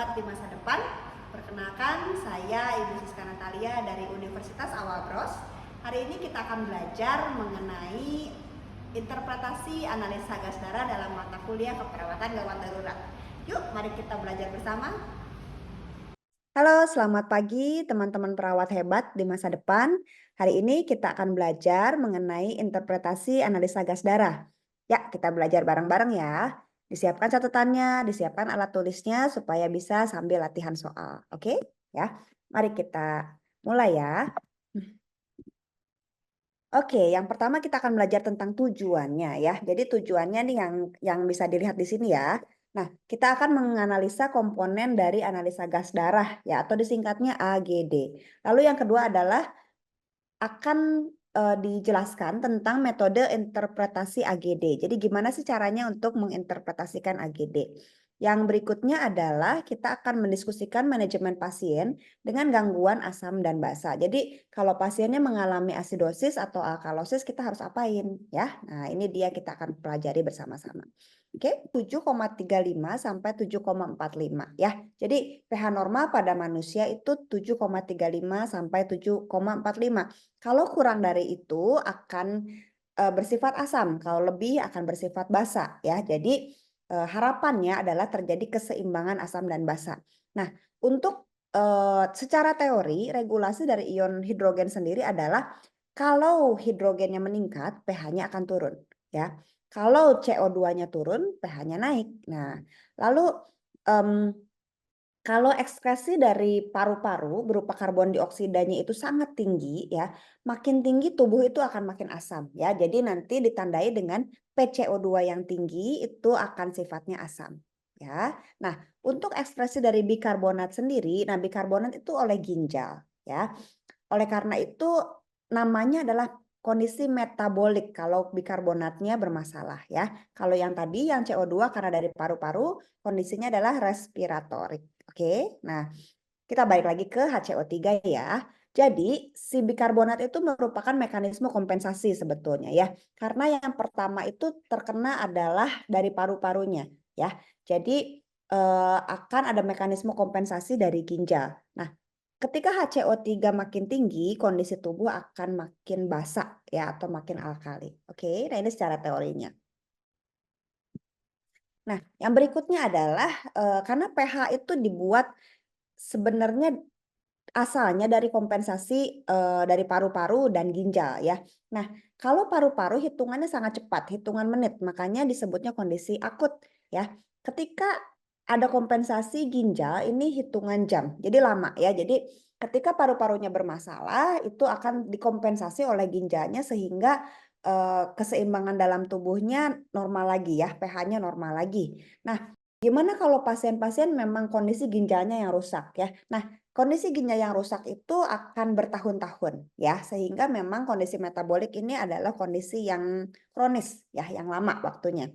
Hebat di Masa Depan. Perkenalkan, saya Ibu Siska Natalia dari Universitas Awal-Bros. Hari ini kita akan belajar mengenai interpretasi analisa gas darah dalam mata kuliah keperawatan gawat darurat. Yuk, mari kita belajar bersama. Halo, selamat pagi teman-teman perawat hebat di masa depan. Hari ini kita akan belajar mengenai interpretasi analisa gas darah. Ya, kita belajar bareng-bareng ya. Disiapkan catatannya, disiapkan alat tulisnya supaya bisa sambil latihan soal. Oke? Ya. Mari kita mulai ya. Oke, yang pertama kita akan belajar tentang tujuannya ya. Jadi tujuannya nih yang bisa dilihat di sini ya. Nah, kita akan menganalisa komponen dari analisa gas darah ya atau disingkatnya AGD. Lalu yang kedua adalah akan dijelaskan tentang metode interpretasi AGD. Jadi gimana sih caranya untuk menginterpretasikan AGD? Yang berikutnya adalah kita akan mendiskusikan manajemen pasien dengan gangguan asam dan basa. Jadi kalau pasiennya mengalami asidosis atau alkalosis kita harus apain ya? Nah, ini dia kita akan pelajari bersama-sama. Oke, 7,35 sampai 7,45 ya. Jadi pH normal pada manusia itu 7,35 sampai 7,45. Kalau kurang dari itu akan bersifat asam, kalau lebih akan bersifat basa ya. Jadi harapannya adalah terjadi keseimbangan asam dan basa. Nah, untuk secara teori regulasi dari ion hidrogen sendiri adalah kalau hidrogennya meningkat, pH-nya akan turun ya. Kalau CO2-nya turun, pH-nya naik. Nah, lalu kalau ekskresi dari paru-paru berupa karbon dioksidanya itu sangat tinggi ya, makin tinggi tubuh itu akan makin asam ya. Jadi nanti ditandai dengan PCO2 yang tinggi itu akan sifatnya asam ya. Nah, untuk ekspresi dari bikarbonat sendiri, nah bikarbonat itu oleh ginjal ya. Oleh karena itu namanya adalah kondisi metabolik kalau bikarbonatnya bermasalah ya. Kalau yang tadi yang CO2 karena dari paru-paru kondisinya adalah respiratorik. Oke. Nah, kita balik lagi ke HCO3 ya. Jadi si bikarbonat itu merupakan mekanisme kompensasi sebetulnya ya. Karena yang pertama itu terkena adalah dari paru-parunya ya. Jadi akan ada mekanisme kompensasi dari ginjal. Nah, ketika HCO3 makin tinggi, kondisi tubuh akan makin basa ya atau makin alkali. Oke, nah ini secara teorinya. Nah, yang berikutnya adalah karena pH itu dibuat sebenarnya asalnya dari kompensasi dari paru-paru dan ginjal ya. Nah, kalau paru-paru hitungannya sangat cepat, hitungan menit, makanya disebutnya kondisi akut ya. Ketika ada kompensasi ginjal ini hitungan jam, jadi lama ya. Jadi ketika paru-parunya bermasalah itu akan dikompensasi oleh ginjalnya sehingga keseimbangan dalam tubuhnya normal lagi ya, pH-nya normal lagi. Nah, gimana kalau pasien-pasien memang kondisi ginjalnya yang rusak ya? Nah, kondisi ginjal yang rusak itu akan bertahun-tahun ya, sehingga memang kondisi metabolik ini adalah kondisi yang kronis ya, yang lama waktunya.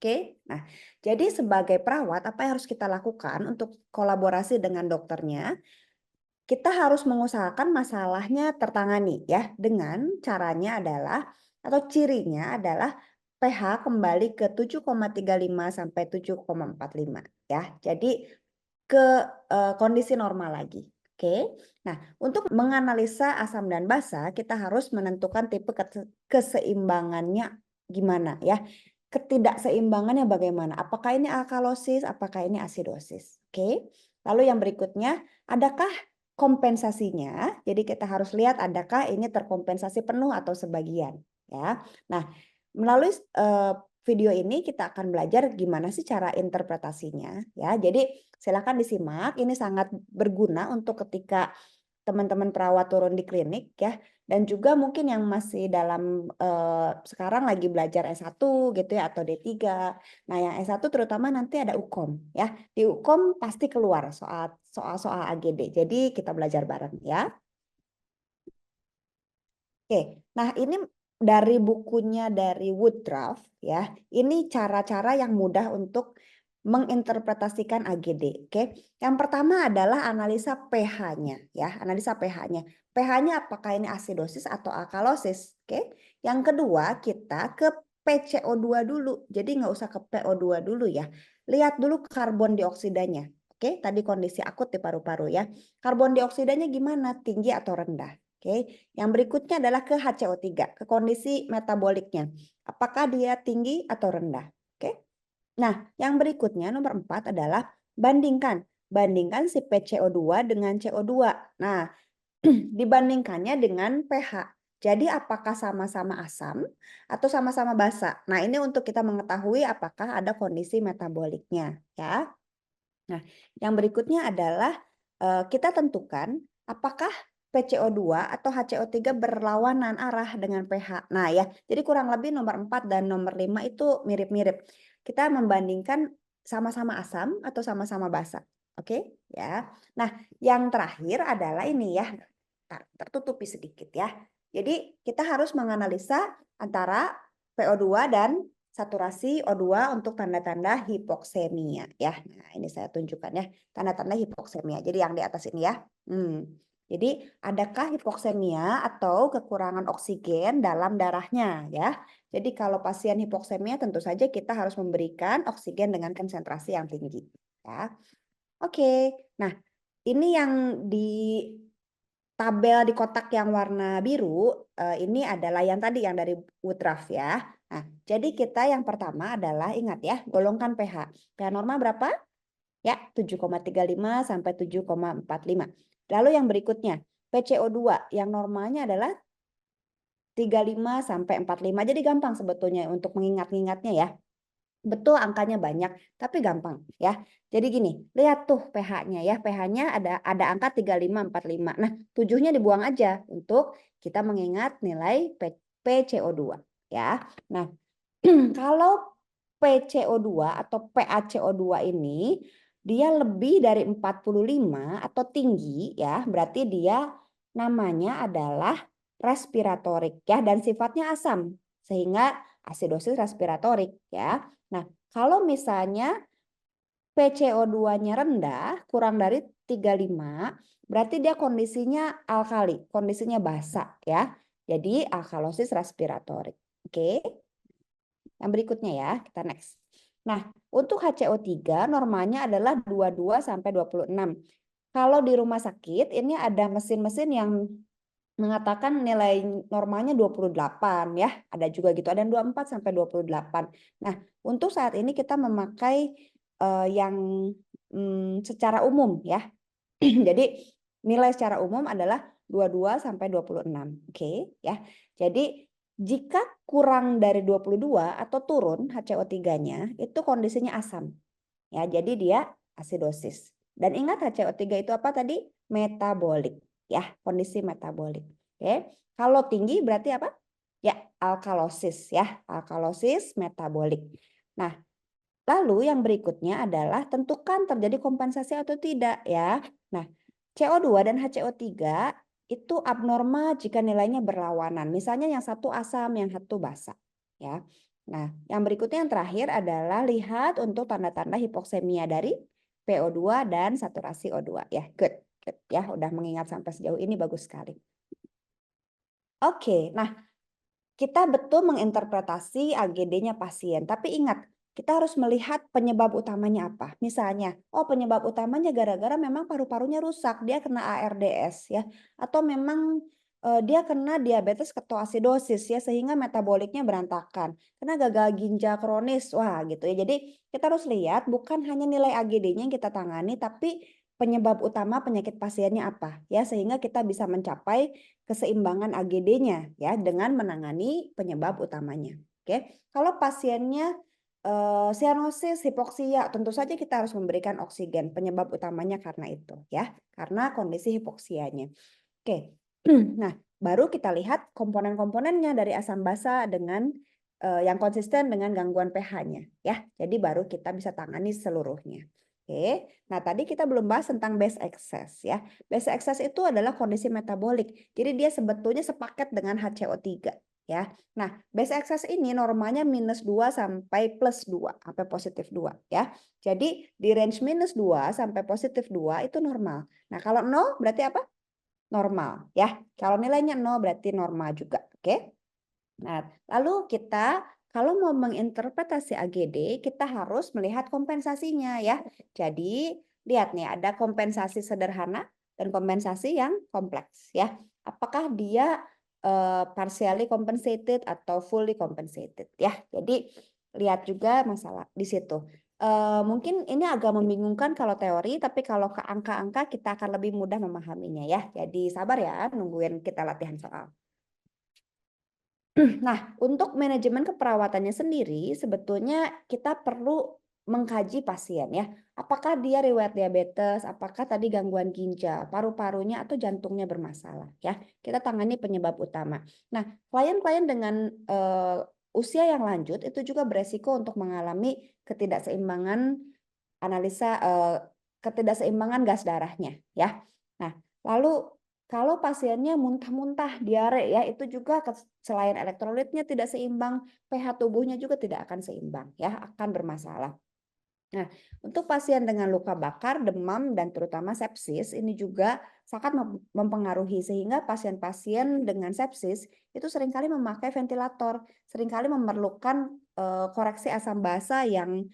Oke. Nah, jadi sebagai perawat apa yang harus kita lakukan untuk kolaborasi dengan dokternya? Kita harus mengusahakan masalahnya tertangani ya, dengan caranya adalah atau cirinya adalah pH kembali ke 7,35 sampai 7,45 ya. Jadi ke kondisi normal lagi. Oke. Nah, untuk menganalisa asam dan basa, kita harus menentukan tipe keseimbangannya gimana ya. Ketidakseimbangannya bagaimana? Apakah ini alkalosis, apakah ini asidosis? Oke. Lalu yang berikutnya, adakah kompensasinya? Jadi kita harus lihat adakah ini terkompensasi penuh atau sebagian ya. Nah, melalui video ini kita akan belajar gimana sih cara interpretasinya ya. Jadi silakan disimak, ini sangat berguna untuk ketika teman-teman perawat turun di klinik ya. Dan juga mungkin yang masih dalam sekarang lagi belajar S1 gitu ya atau D3. Nah, yang S1 terutama nanti ada UKOM ya. Di UKOM pasti keluar soal AGD. Jadi kita belajar bareng ya. Oke, nah ini dari bukunya dari Woodruff ya. Ini cara-cara yang mudah untuk menginterpretasikan AGD. Oke, yang pertama adalah analisa pH-nya ya, analisa pH-nya. pH-nya apakah ini asidosis atau alkalosis? Oke. Yang kedua kita ke PCO2 dulu. Jadi nggak usah ke PO2 dulu ya. Lihat dulu karbon dioksidanya. Oke, tadi kondisi akut di paru-paru ya. Karbon dioksidanya gimana? Tinggi atau rendah? Oke. Yang berikutnya adalah ke HCO3, ke kondisi metaboliknya. Apakah dia tinggi atau rendah? Oke. Nah, yang berikutnya nomor 4 adalah bandingkan. Bandingkan si PCO2 dengan CO2. Nah, dibandingkannya dengan pH. Jadi apakah sama-sama asam atau sama-sama basa? Nah, ini untuk kita mengetahui apakah ada kondisi metaboliknya ya. Nah, yang berikutnya adalah kita tentukan apakah PCO2 atau HCO3 berlawanan arah dengan pH. Nah ya, jadi kurang lebih nomor 4 dan nomor 5 itu mirip-mirip. Kita membandingkan sama-sama asam atau sama-sama basa. Oke, ya. Nah, yang terakhir adalah ini ya. Tertutupi sedikit ya. Jadi kita harus menganalisa antara PO2 dan saturasi O2 untuk tanda-tanda hipoksemia ya. Nah, ini saya tunjukkan ya, tanda-tanda hipoksemia. Jadi yang di atas ini ya. Jadi adakah hipoksemia atau kekurangan oksigen dalam darahnya ya. Jadi kalau pasien hipoksemia tentu saja kita harus memberikan oksigen dengan konsentrasi yang tinggi ya. Oke. Nah, ini yang di tabel di kotak yang warna biru, ini adalah yang tadi yang dari Woodruff ya. Nah, jadi kita yang pertama adalah ingat ya, golongkan pH. pH normal berapa? Ya, 7,35 sampai 7,45. Lalu yang berikutnya, PCO2 yang normalnya adalah 35 sampai 45. Jadi gampang sebetulnya untuk mengingat-ingatnya ya. Betul angkanya banyak, tapi gampang ya. Jadi gini, lihat tuh pH-nya ya. pH-nya ada angka 35, 45. Nah, 7-nya dibuang aja untuk kita mengingat nilai PCO2 ya. Nah, kalau PCO2 atau PaCO2 ini dia lebih dari 45 atau tinggi ya, berarti dia namanya adalah respiratorik ya dan sifatnya asam sehingga asidosis respiratorik ya. Nah, kalau misalnya PCO2-nya rendah, kurang dari 35, berarti dia kondisinya alkali, kondisinya basa ya. Jadi alkalosis respiratorik. Oke. Yang berikutnya ya, kita next. Nah, untuk HCO3 normalnya adalah 22 sampai 26. Kalau di rumah sakit ini ada mesin-mesin yang mengatakan nilai normalnya 28 ya. Ada juga gitu, ada yang 24 sampai 28. Nah, untuk saat ini kita memakai yang secara umum ya. Jadi nilai secara umum adalah 22 sampai 26. Oke, ya. Jadi jika kurang dari 22 atau turun HCO3-nya itu kondisinya asam. Ya, jadi dia asidosis. Dan ingat HCO3 itu apa tadi? Metabolik, ya, kondisi metabolik. Oke. Kalau tinggi berarti apa? Ya, alkalosis ya, alkalosis metabolik. Nah, lalu yang berikutnya adalah tentukan terjadi kompensasi atau tidak ya. Nah, CO2 dan HCO3 itu abnormal jika nilainya berlawanan. Misalnya yang satu asam, yang satu basa ya. Nah, yang berikutnya yang terakhir adalah lihat untuk tanda-tanda hipoksemia dari PO2 dan saturasi O2 ya. Good. Good ya, udah mengingat sampai sejauh ini bagus sekali. Oke, nah kita betul menginterpretasi AGD-nya pasien, tapi ingat, kita harus melihat penyebab utamanya apa. Misalnya, oh penyebab utamanya gara-gara memang paru-parunya rusak, dia kena ARDS ya, atau memang dia kena diabetes ketoasidosis ya, sehingga metaboliknya berantakan. Kena gagal ginjal kronis, wah gitu ya. Jadi kita harus lihat bukan hanya nilai AGD-nya yang kita tangani, tapi penyebab utama penyakit pasiennya apa ya, sehingga kita bisa mencapai keseimbangan AGD-nya ya dengan menangani penyebab utamanya. Oke, kalau pasiennya sianosis, hipoksia, tentu saja kita harus memberikan oksigen. Penyebab utamanya karena itu ya, karena kondisi hipoksianya. Oke, nah baru kita lihat komponen-komponennya dari asam basa dengan yang konsisten dengan gangguan pH-nya ya. Jadi baru kita bisa tangani seluruhnya. Oke, nah tadi kita belum bahas tentang base excess ya. Base excess itu adalah kondisi metabolik. Jadi dia sebetulnya sepaket dengan HCO3 ya. Nah, base excess ini normalnya -2 sampai +2 sampai +2 ya. Jadi di range -2 sampai +2 itu normal. Nah, kalau 0 berarti apa? Normal ya. Kalau nilainya 0 berarti normal juga, oke? Nah, lalu kita kalau mau menginterpretasi AGD, kita harus melihat kompensasinya ya. Jadi lihat nih ada kompensasi sederhana dan kompensasi yang kompleks ya. Apakah dia partially compensated atau fully compensated ya. Jadi lihat juga masalah di situ. Mungkin ini agak membingungkan kalau teori, tapi kalau ke angka-angka kita akan lebih mudah memahaminya ya. Jadi sabar ya, nungguin kita latihan soal. Nah, untuk manajemen keperawatannya sendiri, sebetulnya kita perlu mengkaji pasien ya. Apakah dia riwayat diabetes, apakah tadi gangguan ginjal, paru-parunya atau jantungnya bermasalah ya. Kita tangani penyebab utama. Nah, klien-klien dengan usia yang lanjut itu juga beresiko untuk mengalami ketidakseimbangan ketidakseimbangan gas darahnya ya. Nah, lalu kalau pasiennya muntah-muntah, diare ya, itu juga selain elektrolitnya tidak seimbang, pH tubuhnya juga tidak akan seimbang ya, akan bermasalah. Nah, untuk pasien dengan luka bakar, demam, dan terutama sepsis, ini juga sangat mempengaruhi sehingga pasien-pasien dengan sepsis itu seringkali memakai ventilator, seringkali memerlukan koreksi asam basa yang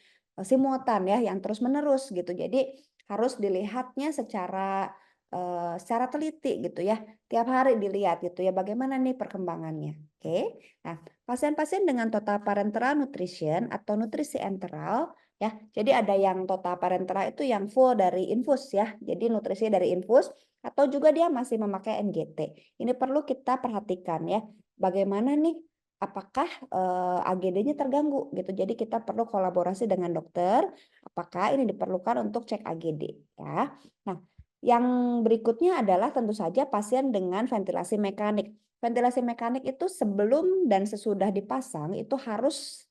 simultan ya, yang terus-menerus gitu. Jadi harus dilihatnya secara teliti gitu ya, tiap hari dilihat gitu ya, bagaimana nih perkembangannya. Oke. Nah, pasien-pasien dengan total parenteral nutrition atau nutrisi enteral ya. Jadi ada yang total parenteral itu yang full dari infus ya. Jadi nutrisi dari infus atau juga dia masih memakai NGT. Ini perlu kita perhatikan ya. Bagaimana nih apakah AGD-nya terganggu gitu. Jadi kita perlu kolaborasi dengan dokter apakah ini diperlukan untuk cek AGD ya. Nah, yang berikutnya adalah tentu saja pasien dengan ventilasi mekanik. Ventilasi mekanik itu sebelum dan sesudah dipasang itu harus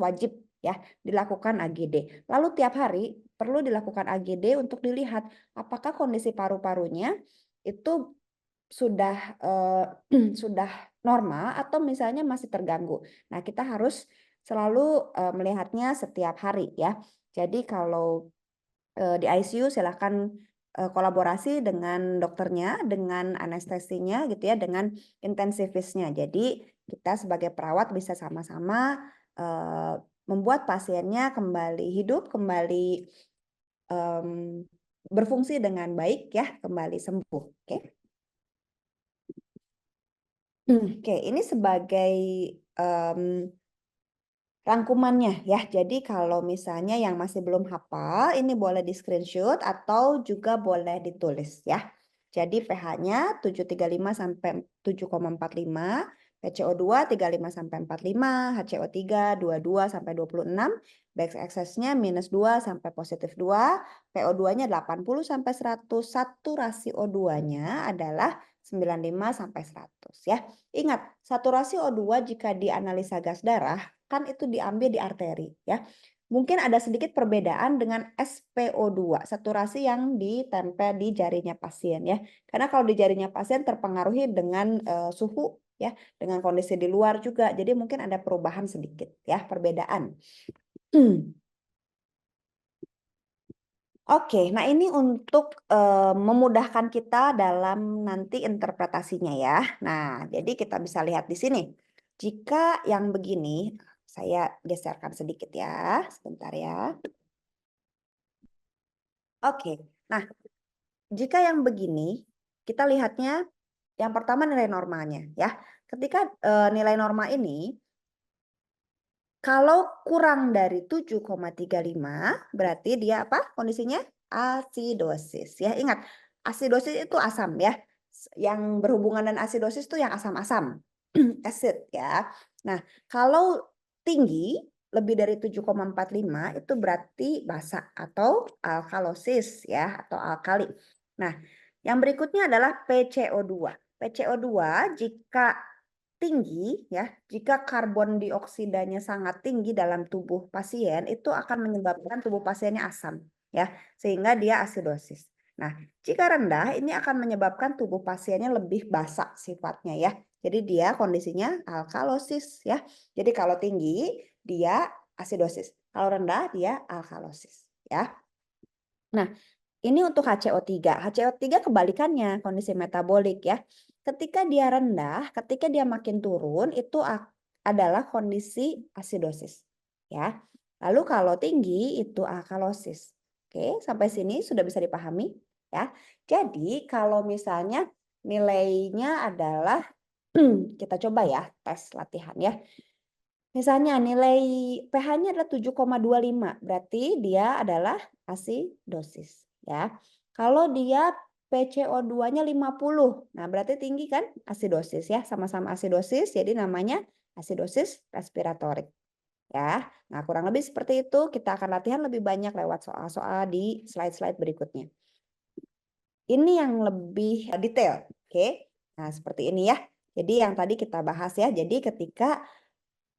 wajib ya dilakukan AGD. Lalu tiap hari perlu dilakukan AGD untuk dilihat apakah kondisi paru-parunya itu sudah sudah normal atau misalnya masih terganggu. Nah, kita harus selalu melihatnya setiap hari ya. Jadi kalau di ICU silakan kolaborasi dengan dokternya, dengan anestesinya gitu ya, dengan intensivisnya. Jadi kita sebagai perawat bisa sama-sama membuat pasiennya kembali hidup, kembali berfungsi dengan baik ya, kembali sembuh. Oke. Oke, ini sebagai rangkumannya ya. Jadi kalau misalnya yang masih belum hafal, ini boleh di screenshot atau juga boleh ditulis ya. Jadi pH-nya 7,35 sampai 7,45, PCO2 35 sampai 45, HCO3 22 sampai 26, back excess-nya -2 sampai +2, PO2-nya 80 sampai 100, saturasi O2-nya adalah 95 sampai 100 ya. Ingat, saturasi O2 jika dianalisa gas darah kan itu diambil di arteri ya. Mungkin ada sedikit perbedaan dengan SPO2, saturasi yang ditempel di jarinya pasien ya. Karena kalau di jarinya pasien terpengaruhi dengan suhu ya, dengan kondisi di luar juga. Jadi mungkin ada perubahan sedikit ya, perbedaan. Oke, nah ini untuk memudahkan kita dalam nanti interpretasinya ya. Nah, jadi kita bisa lihat di sini. Jika yang begini, saya geserkan sedikit ya, sebentar ya. Oke, nah jika yang begini, kita lihatnya yang pertama nilai normalnya ya. Ketika nilai normal ini kalau kurang dari 7,35 berarti dia apa kondisinya? Asidosis ya. Ingat, asidosis itu asam ya. Yang berhubungan dengan asidosis itu yang asam-asam. Acid ya. Nah, kalau tinggi lebih dari 7,45 itu berarti basa atau alkalosis ya atau alkali. Nah, yang berikutnya adalah PCO2. PCO2 jika tinggi ya, jika karbon dioksidanya sangat tinggi dalam tubuh pasien itu akan menyebabkan tubuh pasiennya asam ya, sehingga dia asidosis. Nah, jika rendah ini akan menyebabkan tubuh pasiennya lebih basa sifatnya ya. Jadi dia kondisinya alkalosis ya. Jadi kalau tinggi dia asidosis, kalau rendah dia alkalosis ya. Nah, ini untuk HCO3. HCO3 kebalikannya, kondisi metabolik ya. Ketika dia rendah, ketika dia makin turun itu adalah kondisi asidosis ya. Lalu kalau tinggi itu alkalosis. Oke, sampai sini sudah bisa dipahami ya. Jadi kalau misalnya nilainya adalah kita coba ya tes latihan ya. Misalnya nilai pH-nya adalah 7,25, berarti dia adalah asidosis ya. Kalau dia PCO2-nya 50, nah berarti tinggi kan asidosis ya, sama-sama asidosis jadi namanya asidosis respiratorik ya. Nah, kurang lebih seperti itu, kita akan latihan lebih banyak lewat soal-soal di slide-slide berikutnya. Ini yang lebih detail, oke? Nah, seperti ini ya. Jadi yang tadi kita bahas ya, jadi ketika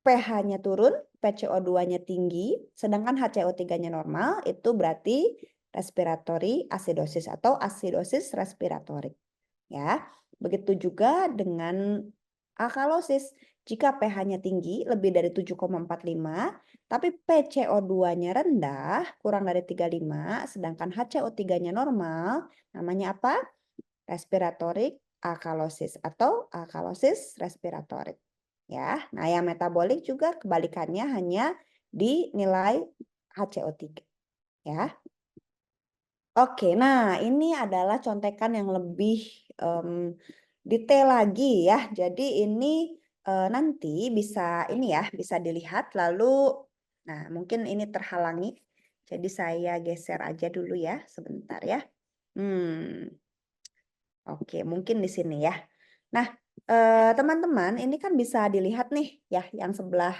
pH-nya turun, PCO2-nya tinggi, sedangkan HCO3-nya normal, itu berarti respiratory acidosis atau acidosis respiratorik. Ya, begitu juga dengan alkalosis. Jika pH-nya tinggi, lebih dari 7,45, tapi PCO2-nya rendah, kurang dari 35, sedangkan HCO3-nya normal, namanya apa? Respiratory alkalosis atau alkalosis respiratorik. Ya, nah yang metabolik juga kebalikannya hanya di nilai HCO3 ya. Oke, nah ini adalah contekan yang lebih detail lagi ya. Jadi ini nanti bisa ini ya, bisa dilihat lalu nah mungkin ini terhalangi. Jadi saya geser aja dulu ya sebentar ya. Oke, mungkin di sini ya. Nah, teman-teman, ini kan bisa dilihat nih ya yang sebelah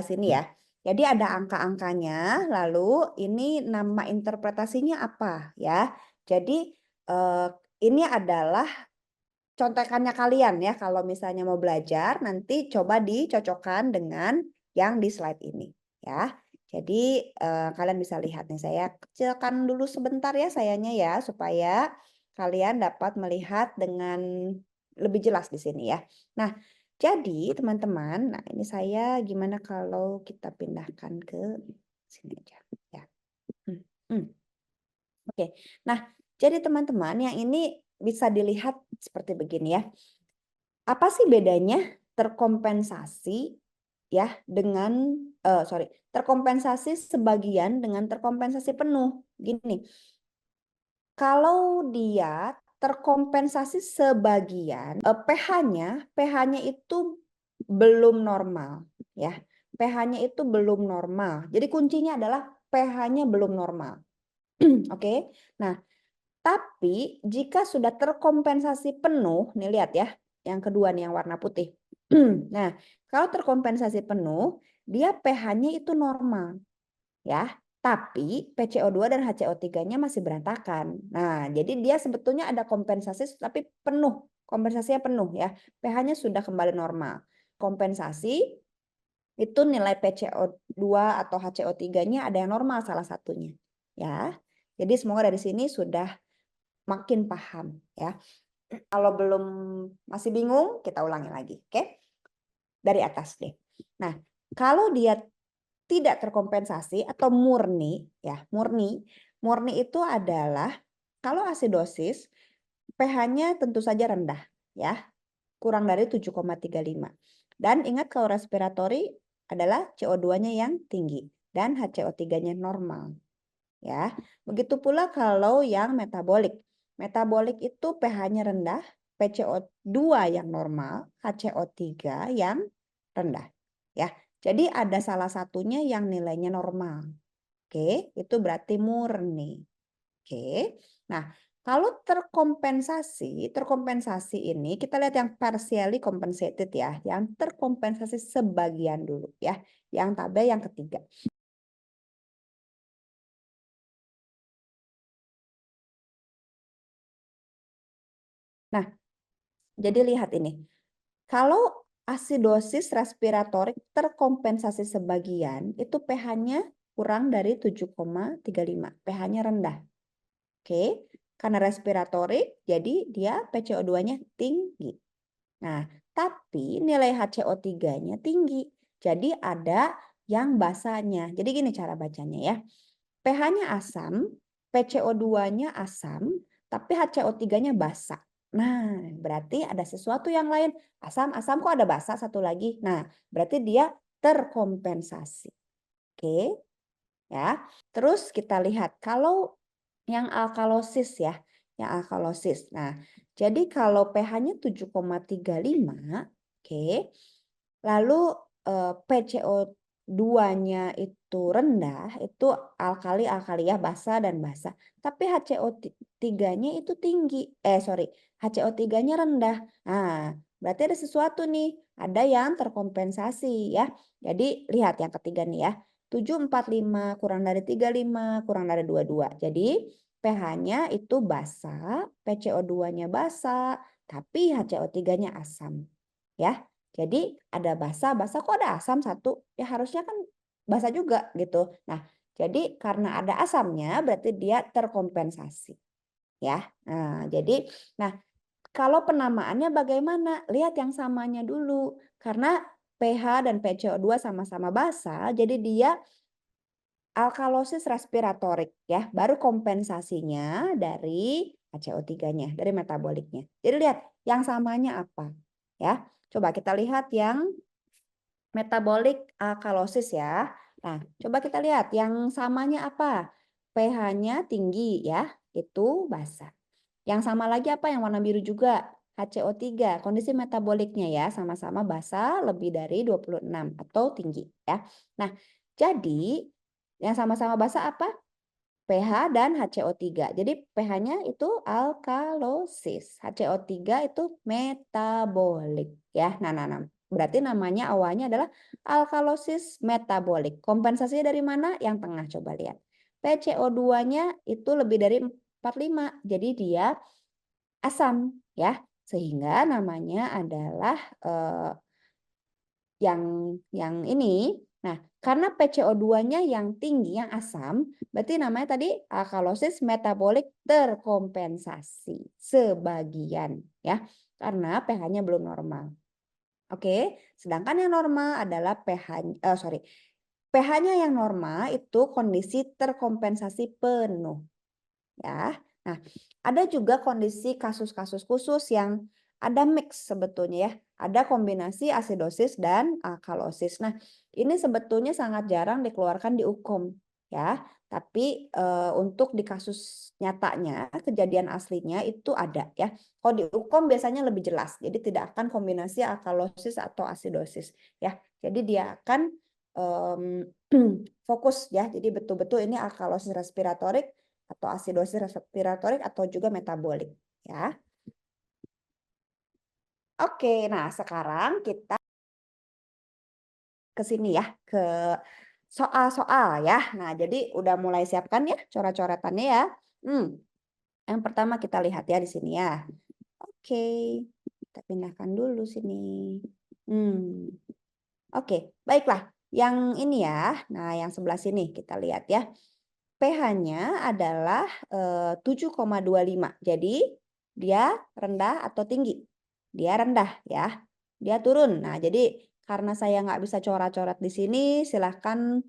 sini ya. Jadi ada angka-angkanya, lalu ini nama interpretasinya apa ya. Jadi ini adalah contekannya kalian ya. Kalau misalnya mau belajar, nanti coba dicocokkan dengan yang di slide ini ya. Jadi kalian bisa lihat nih, saya kecilkan dulu sebentar ya sayanya ya, supaya kalian dapat melihat dengan lebih jelas di sini ya. Nah, jadi teman-teman, nah ini saya gimana kalau kita pindahkan ke sini aja ya. Hmm, hmm. Oke, nah jadi teman-teman yang ini bisa dilihat seperti begini ya. Apa sih bedanya terkompensasi ya dengan terkompensasi sebagian dengan terkompensasi penuh? Gini, kalau dia terkompensasi sebagian, pH-nya itu belum normal ya. pH-nya itu belum normal. Jadi kuncinya adalah pH-nya belum normal. Oke. Nah, tapi jika sudah terkompensasi penuh, nih lihat ya, yang kedua nih yang warna putih. Nah, kalau terkompensasi penuh, dia pH-nya itu normal. Ya, tapi PCO2 dan HCO3-nya masih berantakan. Nah, jadi dia sebetulnya ada kompensasi tapi penuh. Kompensasinya penuh ya. pH-nya sudah kembali normal. Kompensasi itu nilai PCO2 atau HCO3-nya ada yang normal salah satunya. Ya. Jadi semoga dari sini sudah makin paham ya. Kalau belum masih bingung, kita ulangi lagi, oke? Dari atas deh. Nah, kalau dia tidak terkompensasi atau murni ya, murni itu adalah kalau asidosis pH-nya tentu saja rendah ya, kurang dari 7,35. Dan ingat kalau respiratory adalah CO2-nya yang tinggi dan HCO3-nya normal. Ya. Begitu pula kalau yang metabolik. Metabolik itu pH-nya rendah, PCO2 yang normal, HCO3 yang rendah. Ya. Jadi ada salah satunya yang nilainya normal. Oke, itu berarti murni. Oke. Nah, kalau terkompensasi ini kita lihat yang partially compensated ya, yang terkompensasi sebagian dulu ya, yang tabel yang ketiga. Nah, jadi lihat ini. Kalau asidosis respiratorik terkompensasi sebagian, itu pH-nya kurang dari 7,35. pH-nya rendah. Oke, karena respiratorik, jadi dia PCO2-nya tinggi. Nah, tapi nilai HCO3-nya tinggi. Jadi ada yang basanya. Jadi gini cara bacanya ya. pH-nya asam, PCO2-nya asam, tapi HCO3-nya basa. Nah, berarti ada sesuatu yang lain. Asam kok ada basa satu lagi. Nah, berarti dia terkompensasi. Oke. ya. Terus kita lihat kalau yang alkalosis ya, yang alkalosis. Nah, jadi kalau pH-nya 7,35, oke. Lalu PCO2-nya itu rendah, itu alkali ya, basa dan basa. Tapi HCO3-nya itu tinggi. HCO3-nya rendah. Nah, berarti ada sesuatu nih, ada yang terkompensasi ya. Jadi lihat yang ketiga nih ya. 745 kurang dari 35 kurang dari 22. Jadi pH-nya itu basa, PCO2-nya basa, tapi HCO3-nya asam. Ya. Jadi ada basa, basa kok ada asam satu? Ya harusnya kan basa juga gitu. Nah, jadi karena ada asamnya berarti dia terkompensasi. Ya. Nah, kalau penamaannya bagaimana? Lihat yang samanya dulu. Karena pH dan PCO2 sama-sama basa, jadi dia alkalosis respiratorik ya, baru kompensasinya dari HCO3-nya, dari metaboliknya. Jadi lihat yang samanya apa ya. Coba kita lihat yang metabolik alkalosis ya. Nah, coba kita lihat yang samanya apa? pH-nya tinggi ya, itu basa. Yang sama lagi apa yang warna biru juga? HCO3, kondisi metaboliknya ya, sama-sama basa lebih dari 26 atau tinggi ya. Nah, jadi yang sama-sama basa apa? pH dan HCO3. Jadi pH-nya itu alkalosis, HCO3 itu metabolik ya. Nah. Berarti namanya awalnya adalah alkalosis metabolik. Kompensasinya dari mana? Yang tengah coba lihat. PCO2-nya itu lebih dari 45. Jadi dia asam ya. Sehingga namanya adalah yang ini. Nah, karena PCO2-nya yang tinggi, yang asam, berarti namanya tadi alkalosis metabolik terkompensasi sebagian ya. Karena pH-nya belum normal. Oke, sedangkan yang normal adalah pH-nya yang normal itu kondisi terkompensasi penuh ya. Nah, ada juga kondisi kasus-kasus khusus yang ada mix sebetulnya ya. Ada kombinasi asidosis dan alkalosis. Nah, ini sebetulnya sangat jarang dikeluarkan di hukum ya. Tapi untuk di kasus nyatanya, kejadian aslinya itu ada ya. Kalau di hukum biasanya lebih jelas. Jadi tidak akan kombinasi alkalosis atau asidosis ya. Jadi dia akan fokus ya. Jadi betul-betul ini alkalosis respiratorik atau asidosis respiratorik atau juga metabolik ya. Oke, nah sekarang kita ke sini ya, ke soal-soal ya. Nah, jadi udah mulai siapkan ya coret-coretannya ya. Yang pertama kita lihat ya di sini ya. Oke, kita pindahkan dulu sini. Oke, baiklah. Yang ini ya. Nah, yang sebelah sini kita lihat ya. pH-nya adalah 7,25. Jadi dia rendah atau tinggi? Dia rendah ya. Dia turun. Nah, jadi karena saya nggak bisa coret-coret di sini, silahkan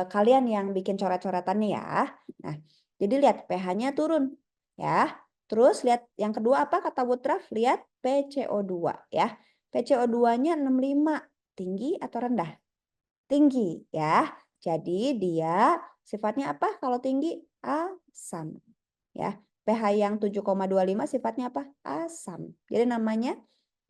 kalian yang bikin coret-coretannya ya. Nah, jadi lihat pH-nya turun ya. Terus lihat yang kedua apa kata Woodruff? Lihat PCO2 ya. PCO2-nya 65. Tinggi atau rendah? Tinggi ya. Jadi dia sifatnya apa kalau tinggi? Asam. Ya. pH yang 7,25 sifatnya apa? Asam. Jadi namanya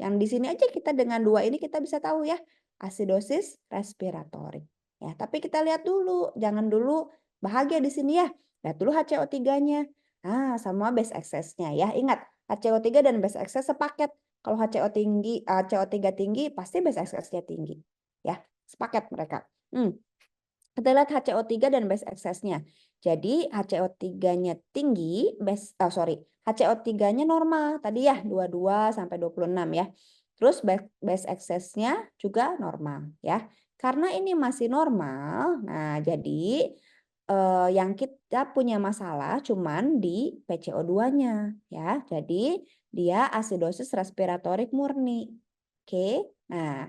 yang di sini aja kita dengan dua ini kita bisa tahu ya. Asidosis respiratorik. Ya, tapi kita lihat dulu, jangan dulu bahagia di sini ya. Lihat dulu HCO3-nya. Nah, sama base excess-nya ya. Ingat, HCO3 dan base excess sepaket. Kalau HCO3 tinggi pasti base excess-nya tinggi. Ya, sepaket mereka. Kita lihat HCO3 dan base excess-nya. Jadi HCO3-nya tinggi, HCO3-nya normal. Tadi ya 22 sampai 26 ya. Terus base excess-nya juga normal ya. Karena ini masih normal, nah jadi yang kita punya masalah cuman di PCO2-nya ya. Jadi dia asidosis respiratorik murni. Oke. Nah,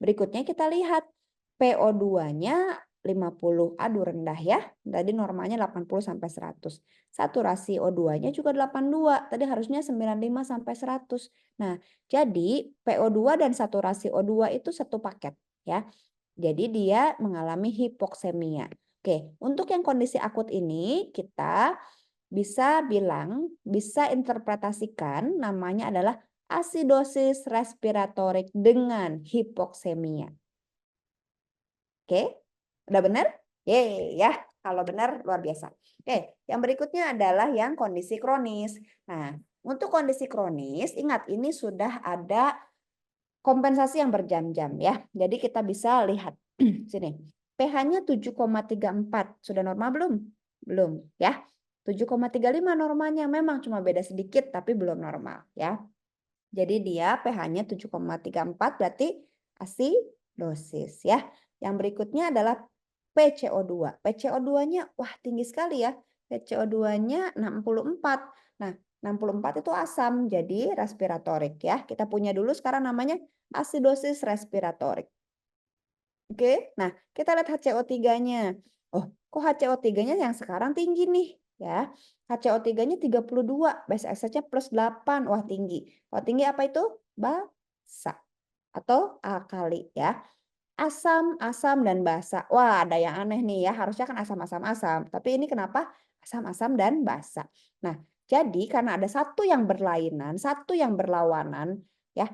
berikutnya kita lihat PO2-nya 50. Aduh rendah ya. Tadi normalnya 80 sampai 100. Saturasi O2-nya juga 82. Tadi harusnya 95 sampai 100. Nah, jadi PO2 dan saturasi O2 itu satu paket ya. Jadi dia mengalami hipoksemia. Oke, untuk yang kondisi akut ini kita bisa interpretasikan namanya adalah asidosis respiratorik dengan hipoksemia. Oke, udah benar? Yeay, ya. Kalau benar luar biasa. Oke, yang berikutnya adalah yang kondisi kronis. Nah, untuk kondisi kronis, ingat ini sudah ada kompensasi yang berjam-jam ya. Jadi kita bisa lihat sini. pH-nya 7,34. Sudah normal belum? Belum, ya. 7,35 normanya, memang cuma beda sedikit tapi belum normal ya. Jadi dia pH-nya 7,34 berarti asidosis ya. Yang berikutnya adalah PCO2. PCO2-nya wah tinggi sekali ya. PCO2-nya 64. Nah, 64 itu asam, jadi respiratorik ya. Kita punya dulu sekarang namanya asidosis respiratorik. Oke, nah kita lihat HCO3-nya. Oh, kok HCO3-nya yang sekarang tinggi nih ya. HCO3-nya 32, base excess-nya plus 8. Wah, tinggi. Oh, tinggi apa itu? Basa atau alkali ya. Asam, asam dan basa. Wah, ada yang aneh nih ya. Harusnya kan asam, asam, asam. Tapi ini kenapa? Asam, asam dan basa. Nah, jadi karena ada satu yang berlainan, satu yang berlawanan ya.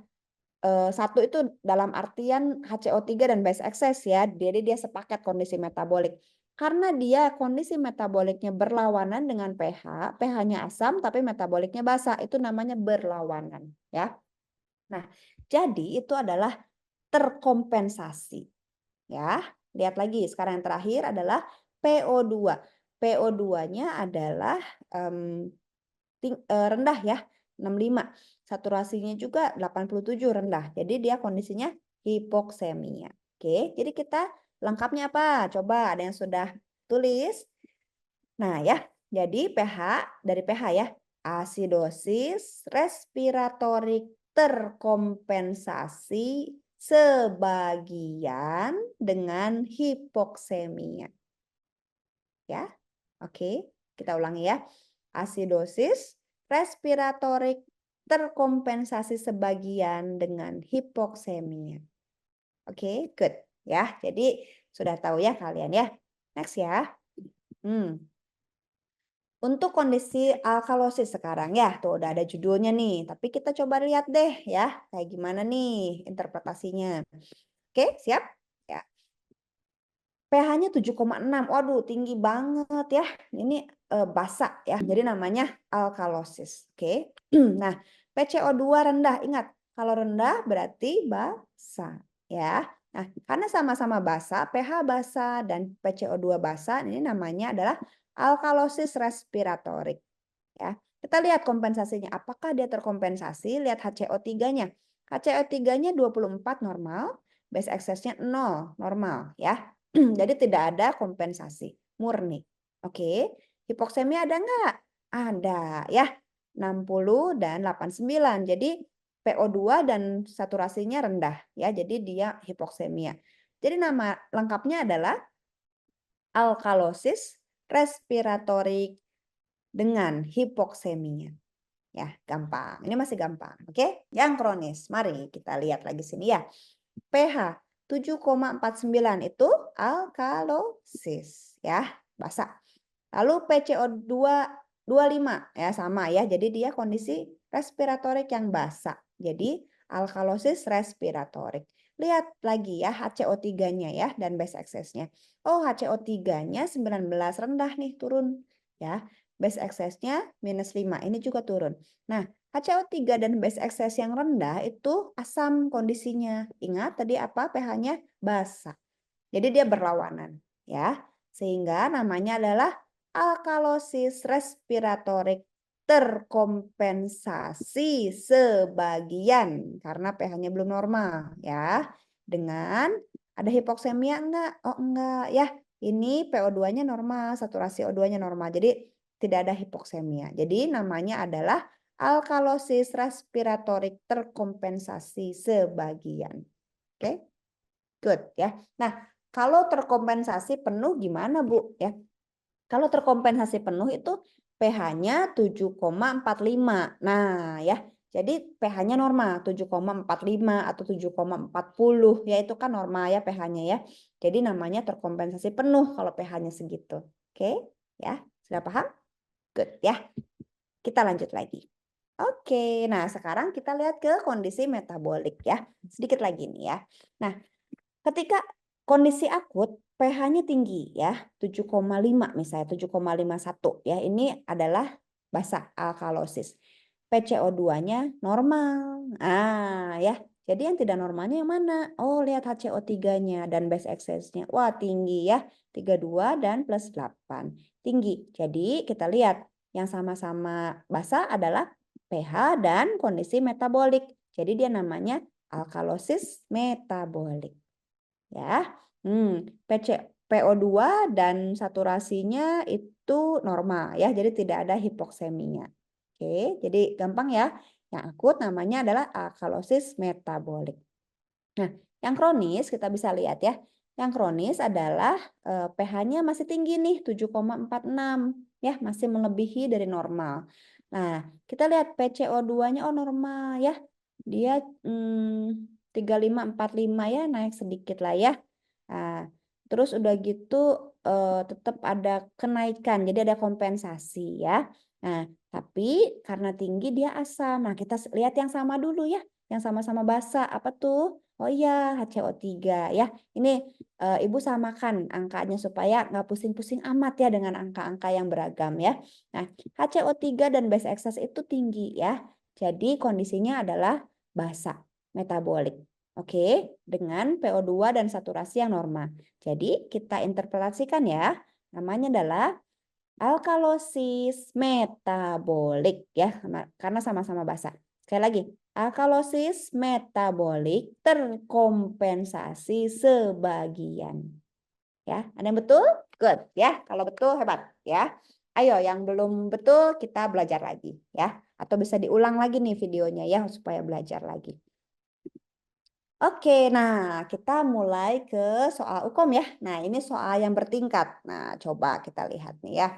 Satu itu dalam artian HCO3 dan base excess ya. Jadi dia sepaket kondisi metabolik. Karena dia kondisi metaboliknya berlawanan dengan pH, pH-nya asam tapi metaboliknya basa, itu namanya berlawanan ya. Nah, jadi itu adalah terkompensasi ya. Lihat lagi, sekarang yang terakhir adalah PO2. PO2-nya adalah rendah ya, 65. Saturasinya juga 87 rendah. Jadi dia kondisinya hipoksemia. Oke, jadi kita lengkapnya apa? Coba ada yang sudah tulis. Nah ya, jadi pH dari pH ya, asidosis respiratorik terkompensasi sebagian dengan hipoksemia. Ya, oke, kita ulangi ya. Asidosis respiratorik terkompensasi sebagian dengan hipoksemia. Oke, good ya. Jadi sudah tahu ya kalian ya. Next ya. Untuk kondisi alkalosis sekarang ya, tuh udah ada judulnya nih. Tapi kita coba lihat deh ya, kayak gimana nih interpretasinya. Oke, siap? Ya. pH-nya 7,6. Waduh, tinggi banget ya. Ini basa ya. Jadi namanya alkalosis. Oke. Nah, PCO2 rendah. Ingat, kalau rendah berarti basa ya. Nah, karena sama-sama basa, pH basa dan PCO2 basa, ini namanya adalah alkalosis respiratorik ya. Kita lihat kompensasinya. Apakah dia terkompensasi? Lihat HCO3-nya. HCO3-nya 24 normal, base excess-nya 0 normal ya. Jadi tidak ada kompensasi, murni. Oke, hipoksemia ada nggak? Ada ya, 60 dan 89. Jadi PO2 dan saturasinya rendah ya, jadi dia hipoksemia. Jadi nama lengkapnya adalah alkalosis respiratorik dengan hipoksemia. Ya, gampang. Ini masih gampang, oke? Yang kronis, mari kita lihat lagi sini ya. pH 7,49 itu alkalosis ya, basa. Lalu PCO2 25 ya sama ya. Jadi dia kondisi respiratorik yang basa. Jadi alkalosis respiratorik. Lihat lagi ya HCO3-nya ya dan base excess-nya. Oh, HCO3-nya 19 rendah nih turun ya. Base excess-nya -5 ini juga turun. Nah, HCO3 dan base excess yang rendah itu asam kondisinya. Ingat tadi apa? pH-nya basa. Jadi dia berlawanan ya. Sehingga namanya adalah alkalosis respiratorik terkompensasi sebagian karena pH-nya belum normal ya. Dengan ada hipoksemia enggak? Oh enggak ya. Ini PO2-nya normal, saturasi O2-nya normal. Jadi tidak ada hipoksemia. Jadi namanya adalah alkalosis respiratorik terkompensasi sebagian. Oke, good ya. Nah, kalau terkompensasi penuh gimana Bu? Ya, kalau terkompensasi penuh itu pH-nya 7,45. Nah ya, Jadi pH-nya normal 7,45 atau 7,40 ya itu kan normal ya pH-nya ya. Jadi namanya terkompensasi penuh kalau pH-nya segitu. Oke, ya. Sudah paham? Good ya. Kita lanjut lagi. Oke, nah sekarang kita lihat ke kondisi metabolik ya. Sedikit lagi nih ya. Nah, ketika kondisi akut pH-nya tinggi ya, 7,5 misalnya 7,51 ya. Ini adalah basa alkalosis. PCO2-nya normal. Ah, ya. Jadi yang tidak normalnya yang mana? Oh, lihat HCO3-nya dan base excess-nya. Wah, tinggi ya. 32 dan plus 8. Tinggi. Jadi kita lihat yang sama-sama basa adalah pH dan kondisi metabolik. Jadi dia namanya alkalosis metabolik. Ya. PO2 dan saturasinya itu normal ya. Jadi tidak ada hipokseminya. Oke, jadi gampang ya. Yang akut namanya adalah alkalosis metabolik. Nah, yang kronis kita bisa lihat ya. Yang kronis adalah pH-nya masih tinggi nih 7,46 ya, masih melebihi dari normal. Nah, kita lihat PCO2-nya oh normal ya. Dia 3545 ya, naik sedikit lah ya. Nah, terus udah gitu tetap ada kenaikan, jadi ada kompensasi ya. Nah, tapi karena tinggi dia asam. Nah, kita lihat yang sama dulu ya, yang sama-sama basa. Apa tuh? Oh iya, HCO3 ya. Ini Ibu samakan angkanya supaya nggak pusing-pusing amat ya dengan angka-angka yang beragam ya. Nah, HCO3 dan base excess itu tinggi ya. Jadi kondisinya adalah basa metabolik. Oke, dengan PO2 dan saturasi yang normal. Jadi kita interpretasikan ya, namanya adalah alkalosis metabolik ya, karena sama-sama basa. Sekali lagi, alkalosis metabolik terkompensasi sebagian. Ya, ada yang betul? Good ya. Kalau betul hebat ya. Ayo yang belum betul kita belajar lagi ya. Atau bisa diulang lagi nih videonya ya supaya belajar lagi. Oke, nah kita mulai ke soal hukum ya. Nah ini soal yang bertingkat. Nah coba kita lihat nih ya.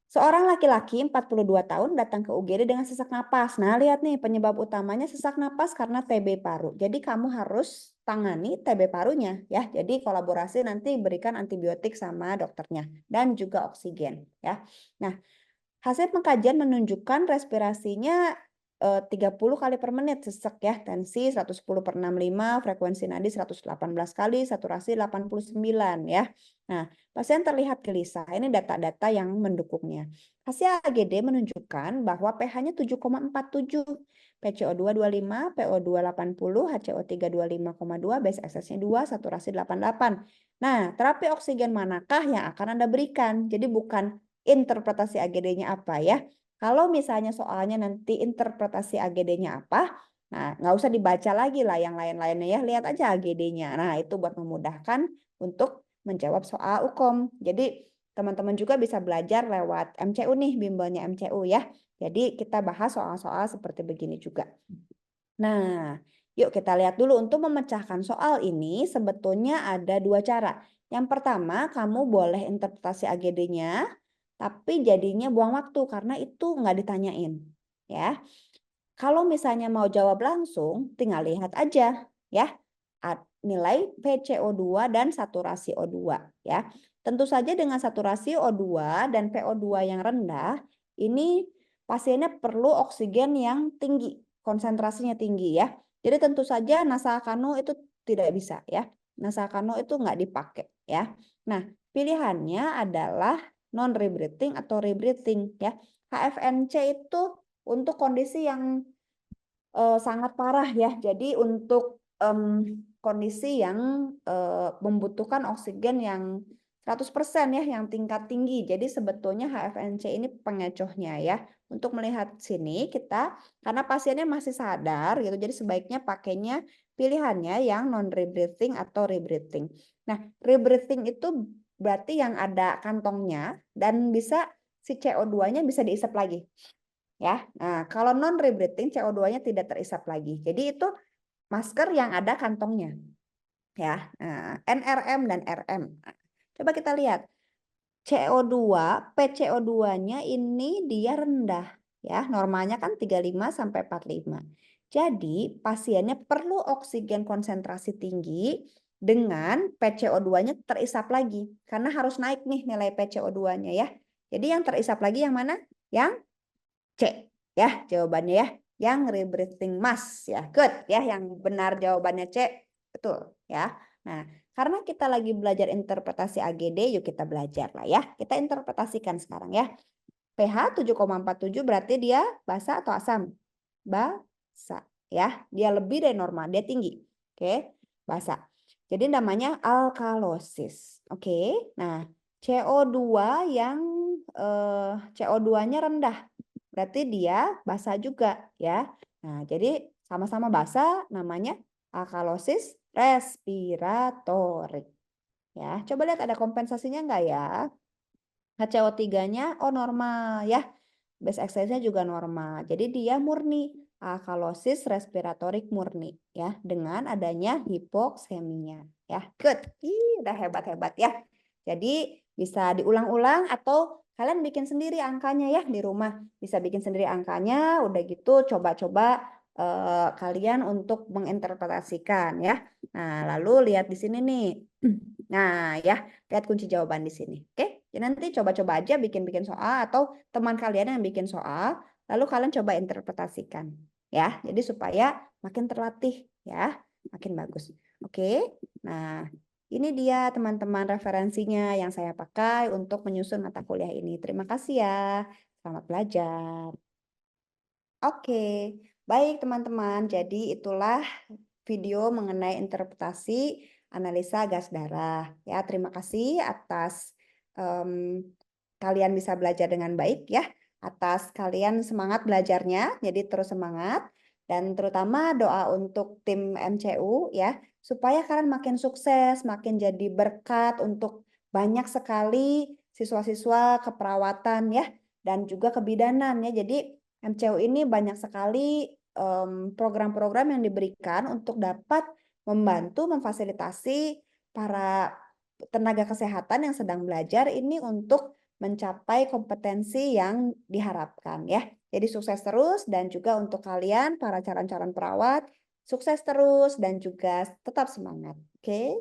Seorang laki-laki 42 tahun datang ke UGD dengan sesak napas. Nah lihat nih penyebab utamanya sesak napas karena TB paru. Jadi kamu harus tangani TB parunya ya. Jadi kolaborasi nanti berikan antibiotik sama dokternya. Dan juga oksigen ya. Nah hasil pengkajian menunjukkan respirasinya 30 kali per menit sesak ya, tensi 110/65, frekuensi nadi 118 kali, saturasi 89 ya. Nah, pasien terlihat gelisah. Ini data-data yang mendukungnya. Hasil AGD menunjukkan bahwa pH-nya 7,47, PCO2 25, PO2 80, HCO3 25,2, base excess-nya 2, saturasi 88. Nah, terapi oksigen manakah yang akan Anda berikan? Jadi bukan interpretasi AGD-nya apa ya. Kalau misalnya soalnya nanti interpretasi AGD-nya apa, nah nggak usah dibaca lagi lah yang lain-lainnya ya, lihat aja AGD-nya. Nah itu buat memudahkan untuk menjawab soal UKOM. Jadi teman-teman juga bisa belajar lewat MCU nih, bimbelnya MCU ya. Jadi kita bahas soal-soal seperti begini juga. Nah, yuk kita lihat dulu untuk memecahkan soal ini sebetulnya ada dua cara. Yang pertama, kamu boleh interpretasi AGD-nya, tapi jadinya buang waktu karena itu nggak ditanyain. Ya, kalau misalnya mau jawab langsung, tinggal lihat aja ya nilai PCO2 dan saturasi O2 ya. Tentu saja dengan saturasi O2 dan PO2 yang rendah, ini pasiennya perlu oksigen yang tinggi, konsentrasinya tinggi ya. Jadi tentu saja nasal-kano itu tidak bisa ya. Nasal-kano itu nggak dipakai ya. Nah, pilihannya adalah non rebreathing atau rebreathing ya. HFNC itu untuk kondisi yang sangat parah ya. Jadi untuk kondisi yang membutuhkan oksigen yang 100% ya, yang tingkat tinggi. Jadi sebetulnya HFNC ini pengecohnya ya. Untuk melihat sini kita, karena pasiennya masih sadar gitu, jadi sebaiknya pakainya pilihannya yang non rebreathing atau rebreathing. Nah, rebreathing itu berarti yang ada kantongnya dan bisa si CO2-nya bisa diisap lagi. Ya, nah kalau non rebreathing CO2-nya tidak terisap lagi. Jadi itu masker yang ada kantongnya. Ya, nah, NRM dan RM. Nah, coba kita lihat. CO2, PCO2-nya ini dia rendah. ya. Normalnya kan 35 sampai 45. Jadi, pasiennya perlu oksigen konsentrasi tinggi dengan PCO2-nya terisap lagi. Karena harus naik nih nilai PCO2-nya ya. Jadi yang terisap lagi yang mana? Yang C ya jawabannya ya. Yang rebreathing mask ya. Good ya, yang benar jawabannya C. Betul ya. Nah, karena kita lagi belajar interpretasi AGD, yuk kita belajar lah ya. Kita interpretasikan sekarang ya. pH 7,47 berarti dia basa atau asam? Basa ya. Dia lebih dari normal, dia tinggi. Oke, basa. Jadi namanya alkalosis. Oke. Nah, CO2 yang CO2-nya rendah. Berarti dia basa juga ya. Nah, jadi sama-sama basa namanya alkalosis respiratorik. Ya, coba lihat ada kompensasinya enggak ya? HCO3-nya normal ya. Base excise-nya juga normal. Jadi dia murni alkalosis respiratorik murni ya dengan adanya hipoksemia ya. Good. Udah hebat-hebat ya. Jadi bisa diulang-ulang atau kalian bikin sendiri angkanya ya di rumah. Bisa bikin sendiri angkanya, udah gitu coba-coba kalian untuk menginterpretasikan ya. Nah, lalu lihat di sini nih. Nah, ya, lihat kunci jawaban di sini. Oke? Ya, nanti coba-coba aja bikin-bikin soal atau teman kalian yang bikin soal, lalu kalian coba interpretasikan. Ya, jadi supaya makin terlatih ya, makin bagus. Oke? Nah, ini dia teman-teman referensinya yang saya pakai untuk menyusun mata kuliah ini. Terima kasih ya. Selamat belajar. Oke, baik teman-teman. Jadi itulah video mengenai interpretasi analisa gas darah. Ya, terima kasih atas kalian bisa belajar dengan baik ya. Atas kalian semangat belajarnya, jadi terus semangat. Dan terutama doa untuk tim MCU ya, supaya kalian makin sukses, makin jadi berkat untuk banyak sekali siswa-siswa keperawatan ya, dan juga kebidanan ya. Jadi MCU ini banyak sekali program-program yang diberikan untuk dapat membantu memfasilitasi para tenaga kesehatan yang sedang belajar ini untuk mencapai kompetensi yang diharapkan ya. Jadi sukses terus dan juga untuk kalian para calon-calon perawat, sukses terus dan juga tetap semangat. Oke?